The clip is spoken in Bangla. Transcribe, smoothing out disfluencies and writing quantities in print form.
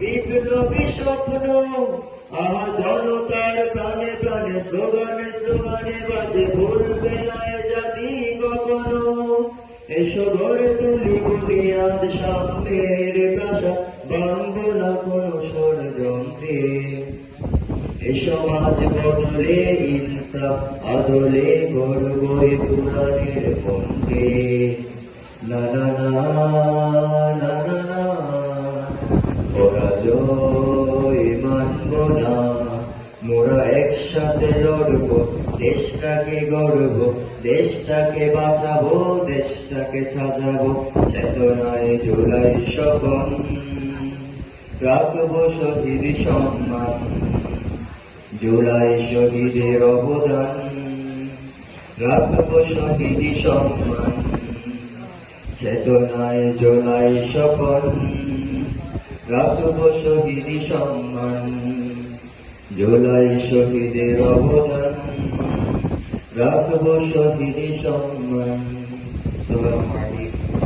বিপ্লবী স্বপ্ন, জনতার প্রাণে প্রাণে স্লোগানে স্লোগানে বাজে, ভুলবে না এ জাতি কখনো। এসো গড়ে তুলি বুনিয়াদ সাম্যের প্রাসাদ, ভাঙবো না কোনো ষড়যন্ত্রে। এ সমাজ বদলে ইনসাফ আদলে গড়বো এ কোরআনের মন্ত্রে। না না না না না না, পরাজয় মানব না, মোরা একসাথে লড়বো, দেশটাকে গড়বো, দেশটাকে বাঁচাবো, দেশটাকে সাজাবো। চেতনায় জুলাই স্বপন, রাখবো শহীদ সম্মান, জুলাই শহীদের অবদান, রাখবো শহীদ সম্মান। চেতনায় জুলাই স্বপন, রাখবো শহীদ সম্মান, জুলাই শহীদের অবদান, রাখবো শহীদ সম্মান। আসসালামু আলাইকুম।